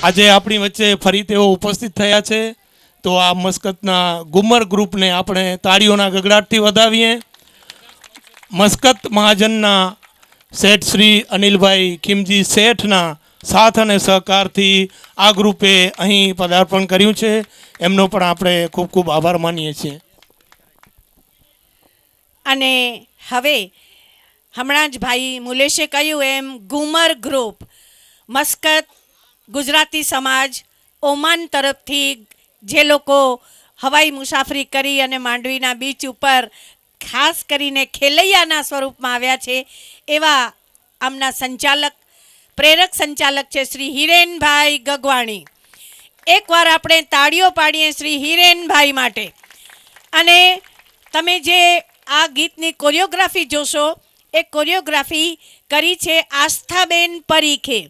આજે આપણી વચ્ચે ફરી તેઓ ઉપસ્થિત થયા છે, તો આ મસ્કતના ગુમર ગ્રુપને આપણે તાળીઓના ગગડાટથી વધાવીએ. મસ્કત મહાજનના શેઠ શ્રી અનિલભાઈ ખીમજી શેઠના સાથ અને સહકારથી આ ગ્રુપે અહીં પદાર્પણ કર્યું છે. એમનો પણ આપણે ખૂબ ખૂબ આભાર માનીએ છીએ. અને હવે હમણાં જ ભાઈ મુલેશે કહ્યું એમ ગુમર ગ્રુપ મસ્કત ગુજરાતી સમાજ ઓમાન તરફથી જે લોકો હવાઈ મુસાફરી કરી અને માંડવીના બીચ ઉપર ખાસ કરીને ખેલૈયાના સ્વરૂપમાં આવ્યા છે એવા આમના સંચાલક પ્રેરક સંચાલક છે શ્રી હિરેનભાઈ ગગવાણી. એકવાર આપણે તાળીઓ પાડીએ શ્રી હિરેનભાઈ માટે. અને તમે જે આ ગીતની કોરિયોગ્રાફી જોશો એ કોરિયોગ્રાફી કરી છે આસ્થાબેન પરીખે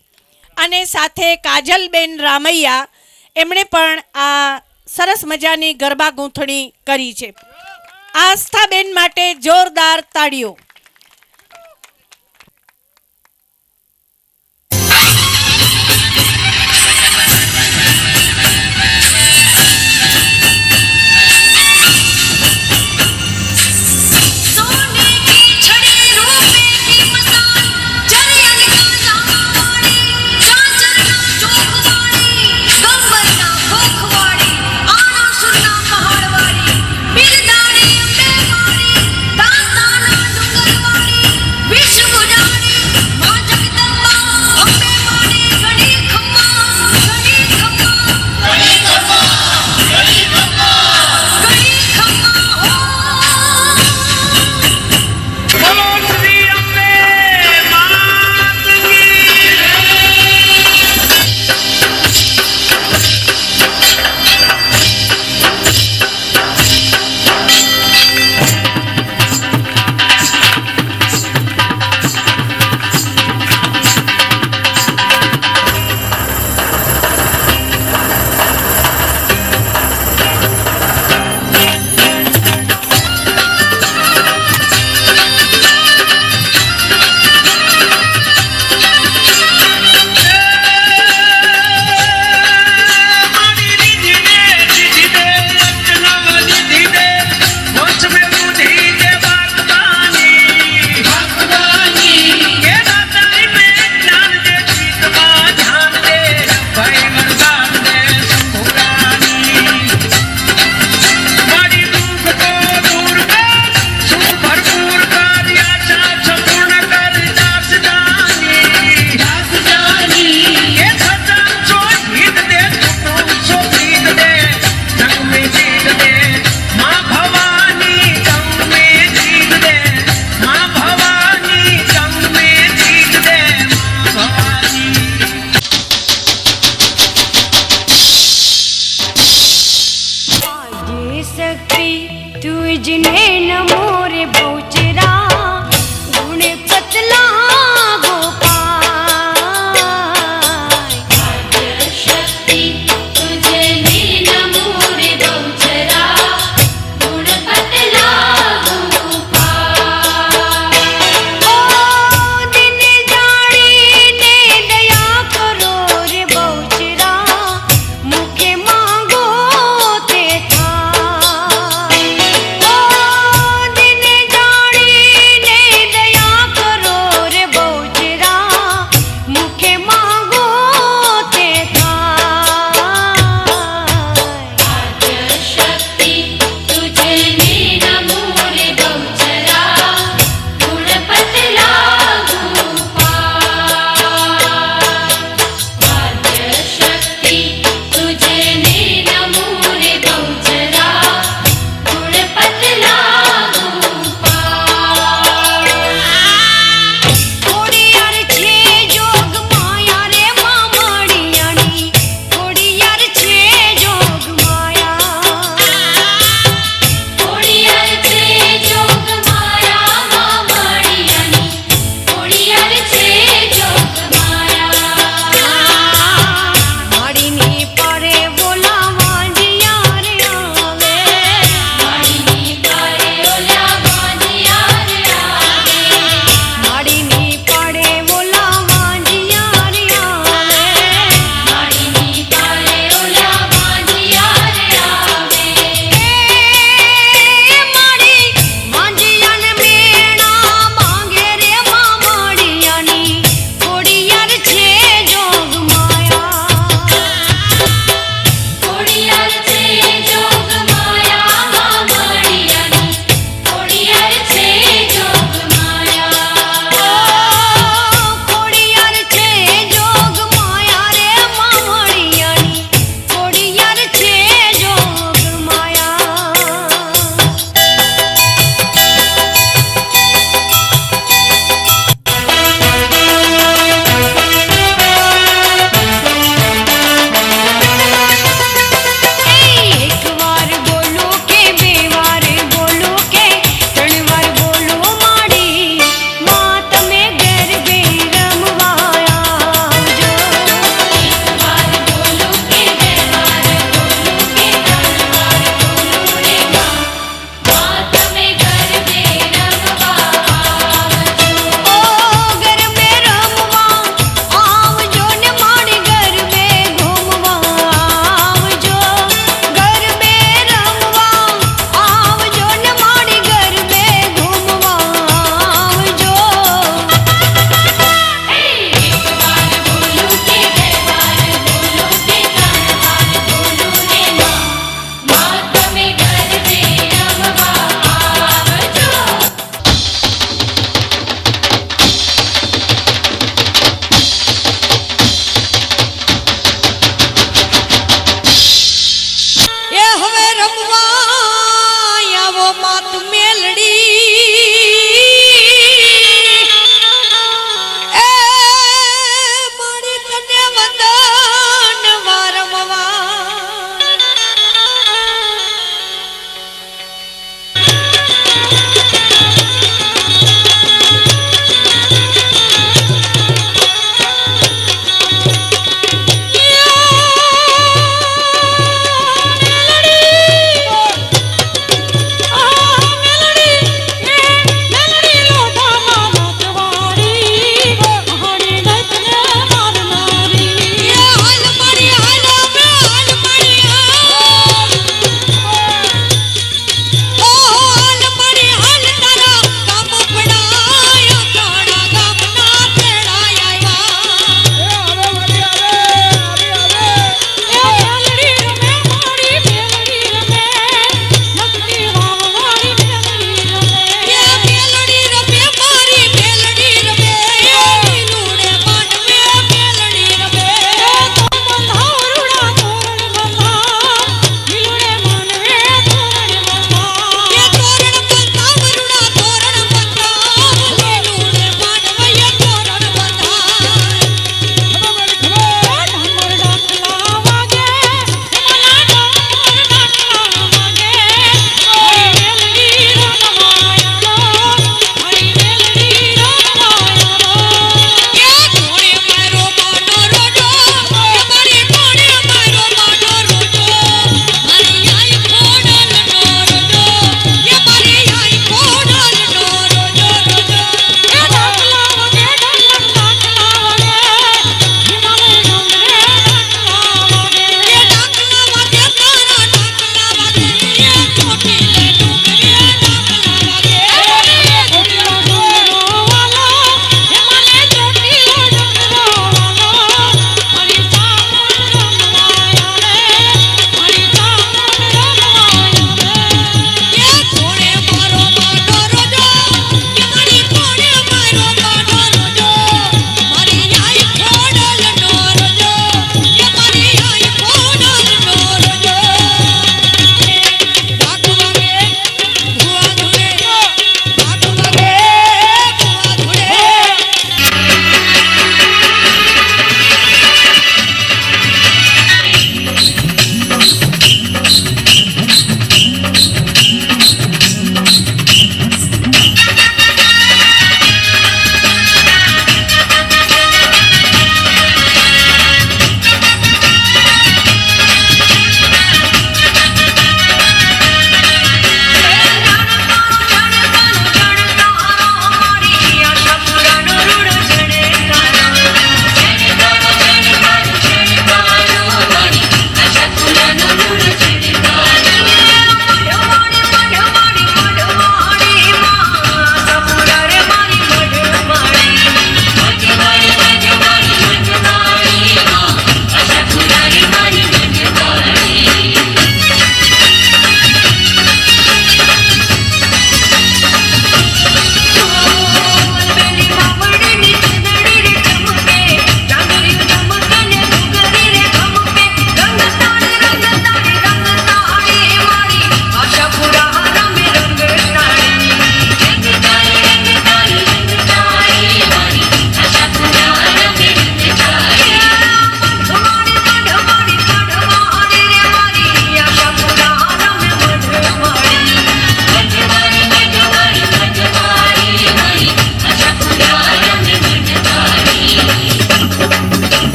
અને સાથે કાજલબેન રામૈયા. એમણે પણ આ સરસ મજાની ગરબા ગૂંથણી કરી છે. આસ્થાબેન માટે જોરદાર તાળીઓ. જાણે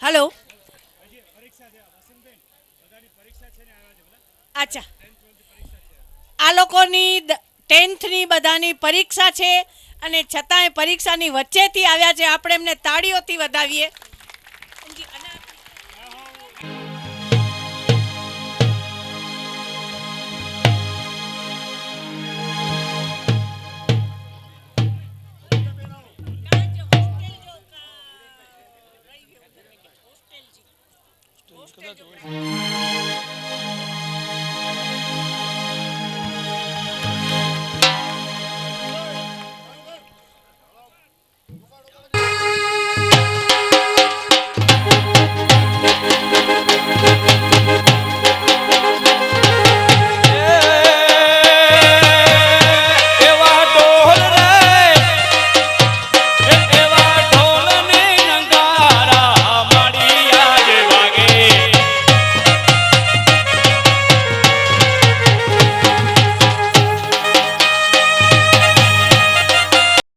હેલો. અચ્છા, આ લોકોની 10th બધાની પરીક્ષા છે અને છતાંય પરીક્ષાની વચ્ચેથી આવ્યા છે. આપણે એમને તાળીઓથી વધાવીએ.